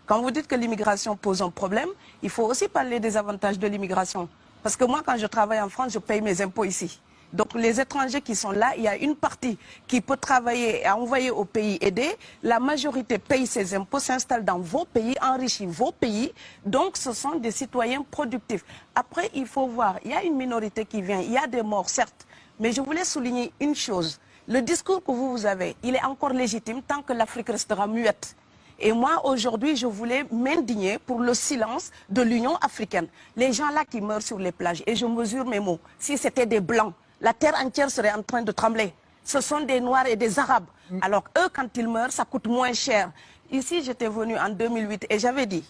Quand vous dites que l'immigration pose un problème, il faut aussi parler des avantages de l'immigration. Parce que moi, quand je travaille en France, je paye mes impôts ici. Donc les étrangers qui sont là, il y a une partie qui peut travailler et envoyer au pays aider. La majorité paye ses impôts, s'installe dans vos pays, enrichit vos pays. Donc ce sont des citoyens productifs. Après, il faut voir, il y a une minorité qui vient, il y a des morts, certes. Mais je voulais souligner une chose. Le discours que vous avez, il est encore légitime tant que l'Afrique restera muette. Et moi, aujourd'hui, je voulais m'indigner pour le silence de l'Union africaine. Les gens là qui meurent sur les plages, et je mesure mes mots, si c'était des Blancs, la terre entière serait en train de trembler. Ce sont des Noirs et des Arabes. Alors eux, quand ils meurent, ça coûte moins cher. Ici, j'étais venue en 2008 et j'avais dit,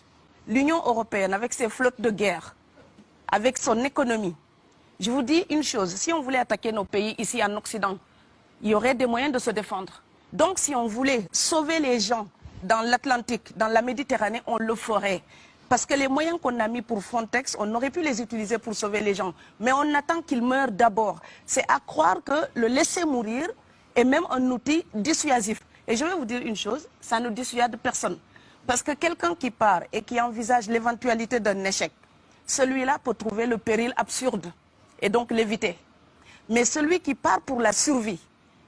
l'Union européenne, avec ses flottes de guerre, avec son économie, je vous dis une chose, si on voulait attaquer nos pays ici en Occident, il y aurait des moyens de se défendre. Donc si on voulait sauver les gens dans l'Atlantique, dans la Méditerranée, on le ferait. Parce que les moyens qu'on a mis pour Frontex, on aurait pu les utiliser pour sauver les gens. Mais on attend qu'ils meurent d'abord. C'est à croire que le laisser mourir est même un outil dissuasif. Et je vais vous dire une chose, ça ne dissuade personne. Parce que quelqu'un qui part et qui envisage l'éventualité d'un échec, celui-là peut trouver le péril absurde et donc l'éviter. Mais celui qui part pour la survie,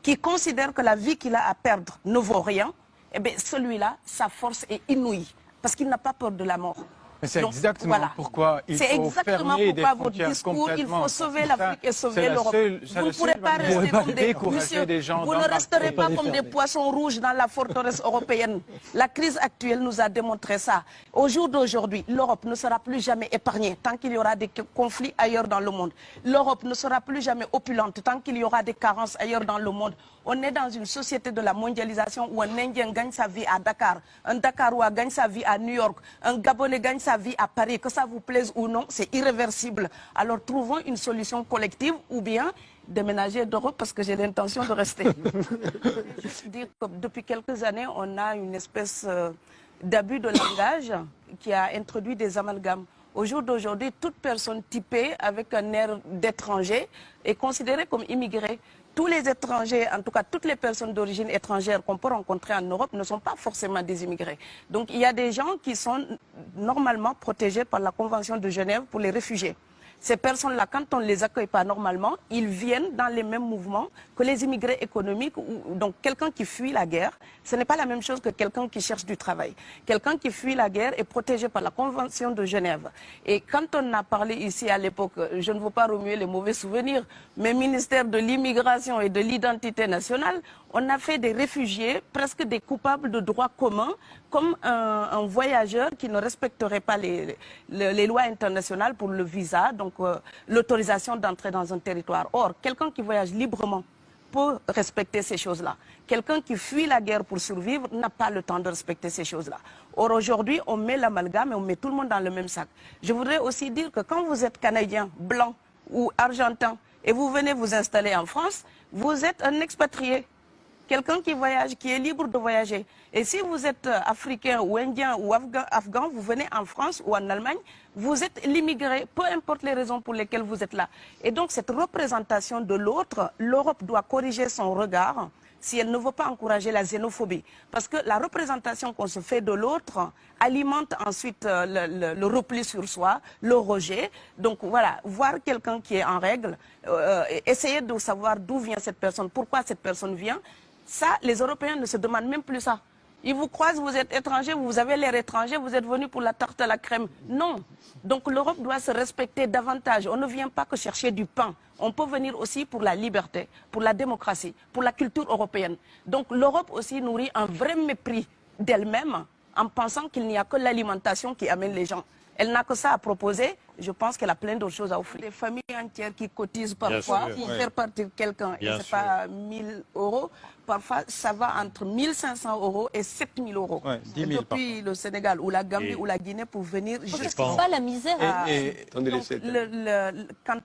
qui considère que la vie qu'il a à perdre ne vaut rien, eh bien celui-là, sa force est inouïe, parce qu'il n'a pas peur de la mort. Mais c'est exactement pourquoi il faut fermer des frontières complètement. Il faut sauver l'Afrique et sauver l'Europe. Vous ne pourrez pas rester comme des gens. Vous ne resterez pas comme des poissons rouges dans la forteresse européenne. La crise actuelle nous a démontré ça. Au jour d'aujourd'hui, l'Europe ne sera plus jamais épargnée tant qu'il y aura des conflits ailleurs dans le monde. L'Europe ne sera plus jamais opulente tant qu'il y aura des carences ailleurs dans le monde. On est dans une société de la mondialisation où un Indien gagne sa vie à Dakar, un Dakarois gagne sa vie à New York, un Gabonais gagne sa vie à Paris. Que ça vous plaise ou non, c'est irréversible. Alors trouvons une solution collective ou bien déménager d'Europe parce que j'ai l'intention de rester. Je veux dire que depuis quelques années, on a une espèce d'abus de langage qui a introduit des amalgames. Au jour d'aujourd'hui, toute personne typée avec un air d'étranger est considérée comme immigrée. Tous les étrangers, en tout cas toutes les personnes d'origine étrangère qu'on peut rencontrer en Europe ne sont pas forcément des immigrés. Donc il y a des gens qui sont normalement protégés par la Convention de Genève pour les réfugiés. Ces personnes-là, quand on ne les accueille pas normalement, ils viennent dans les mêmes mouvements que les immigrés économiques. Donc quelqu'un qui fuit la guerre, ce n'est pas la même chose que quelqu'un qui cherche du travail. Quelqu'un qui fuit la guerre est protégé par la Convention de Genève. Et quand on a parlé ici à l'époque, je ne veux pas remuer les mauvais souvenirs, mais ministère de l'immigration et de l'identité nationale, on a fait des réfugiés, presque des coupables de droit commun, comme un voyageur qui ne respecterait pas les lois internationales pour le visa, donc l'autorisation d'entrer dans un territoire. Or, quelqu'un qui voyage librement peut respecter ces choses-là. Quelqu'un qui fuit la guerre pour survivre n'a pas le temps de respecter ces choses-là. Or, aujourd'hui, on met l'amalgame et on met tout le monde dans le même sac. Je voudrais aussi dire que quand vous êtes Canadien, Blanc ou Argentin, et vous venez vous installer en France, vous êtes un expatrié. Quelqu'un qui voyage, qui est libre de voyager. Et si vous êtes africain ou indien ou afghan, vous venez en France ou en Allemagne, vous êtes l'immigré, peu importe les raisons pour lesquelles vous êtes là. Et donc cette représentation de l'autre, l'Europe doit corriger son regard si elle ne veut pas encourager la xénophobie. Parce que la représentation qu'on se fait de l'autre alimente ensuite le repli sur soi, le rejet. Donc voilà, voir quelqu'un qui est en règle, essayer de savoir d'où vient cette personne, pourquoi cette personne vient. Ça, les Européens ne se demandent même plus ça. Ils vous croisent, vous êtes étranger, vous avez l'air étranger, vous êtes venu pour la tarte à la crème. Non. Donc l'Europe doit se respecter davantage. On ne vient pas que chercher du pain. On peut venir aussi pour la liberté, pour la démocratie, pour la culture européenne. Donc l'Europe aussi nourrit un vrai mépris d'elle-même en pensant qu'il n'y a que l'alimentation qui amène les gens. Elle n'a que ça à proposer. Je pense qu'elle a plein d'autres choses à offrir. Les familles entières qui cotisent parfois pour faire partir quelqu'un, et ce n'est pas 1 000 euros, parfois ça va entre 1 500 euros et 7 000 euros. Ouais, depuis le Sénégal ou la Gambie ou la Guinée pour venir juste... C'est pas la misère. Quand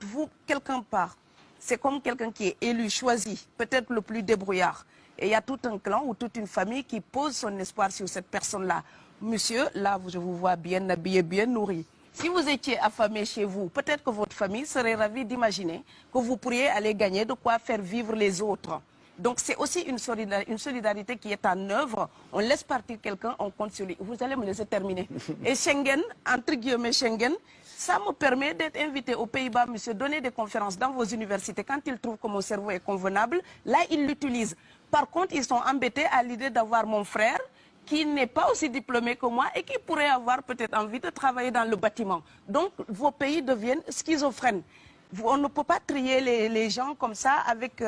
quelqu'un part, c'est comme quelqu'un qui est élu, choisi, peut-être le plus débrouillard. Et il y a tout un clan ou toute une famille qui pose son espoir sur cette personne-là. Monsieur, là, je vous vois bien habillé, bien nourri. Si vous étiez affamé chez vous, peut-être que votre famille serait ravie d'imaginer que vous pourriez aller gagner de quoi faire vivre les autres. Donc c'est aussi une solidarité qui est en œuvre. On laisse partir quelqu'un, on compte sur lui. Vous allez me laisser terminer. Et Schengen, entre guillemets Schengen, ça me permet d'être invité aux Pays-Bas, monsieur, donner des conférences dans vos universités. Quand ils trouvent que mon cerveau est convenable, là, ils l'utilisent. Par contre, ils sont embêtés à l'idée d'avoir mon frère, qui n'est pas aussi diplômé que moi et qui pourrait avoir peut-être envie de travailler dans le bâtiment. Donc, vos pays deviennent schizophrènes. On ne peut pas trier les gens comme ça avec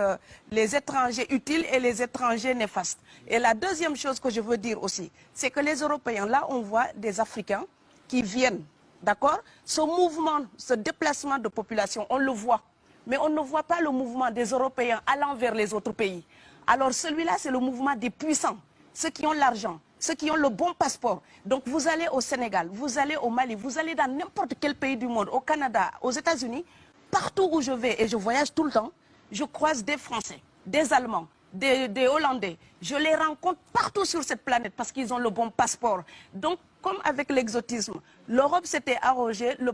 les étrangers utiles et les étrangers néfastes. Et la deuxième chose que je veux dire aussi, c'est que les Européens, là, on voit des Africains qui viennent. D'accord? Ce mouvement, ce déplacement de population, on le voit. Mais on ne voit pas le mouvement des Européens allant vers les autres pays. Alors celui-là, c'est le mouvement des puissants, ceux qui ont l'argent, ceux qui ont le bon passeport. Donc vous allez au Sénégal, vous allez au Mali, vous allez dans n'importe quel pays du monde, au Canada, aux États-Unis, partout où je vais, et je voyage tout le temps, je croise des Français, des Allemands, des Hollandais. Je les rencontre partout sur cette planète parce qu'ils ont le bon passeport. Donc, comme avec l'exotisme, l'Europe s'était arrogé le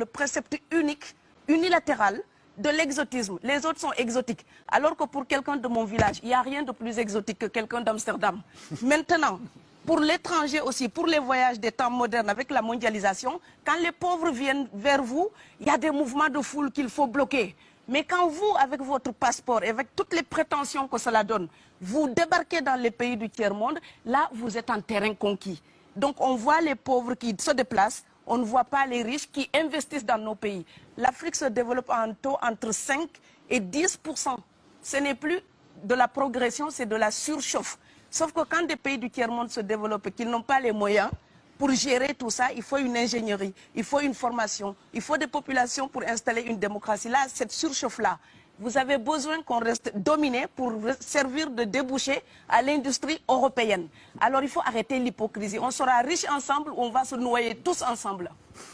précepte unique, unilatéral de l'exotisme. Les autres sont exotiques. Alors que pour quelqu'un de mon village, il n'y a rien de plus exotique que quelqu'un d'Amsterdam. Maintenant, pour l'étranger aussi, pour les voyages des temps modernes avec la mondialisation, quand les pauvres viennent vers vous, il y a des mouvements de foule qu'il faut bloquer. Mais quand vous, avec votre passeport et avec toutes les prétentions que cela donne, vous débarquez dans les pays du tiers-monde, là, vous êtes en terrain conquis. Donc, on voit les pauvres qui se déplacent, on ne voit pas les riches qui investissent dans nos pays. L'Afrique se développe en taux entre 5 et 10%. Ce n'est plus de la progression, c'est de la surchauffe. Sauf que quand des pays du tiers-monde se développent et qu'ils n'ont pas les moyens, pour gérer tout ça, il faut une ingénierie, il faut une formation, il faut des populations pour installer une démocratie. Là, cette surchauffe-là, vous avez besoin qu'on reste dominé pour servir de débouché à l'industrie européenne. Alors, il faut arrêter l'hypocrisie. On sera riches ensemble ou on va se noyer tous ensemble.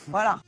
Voilà.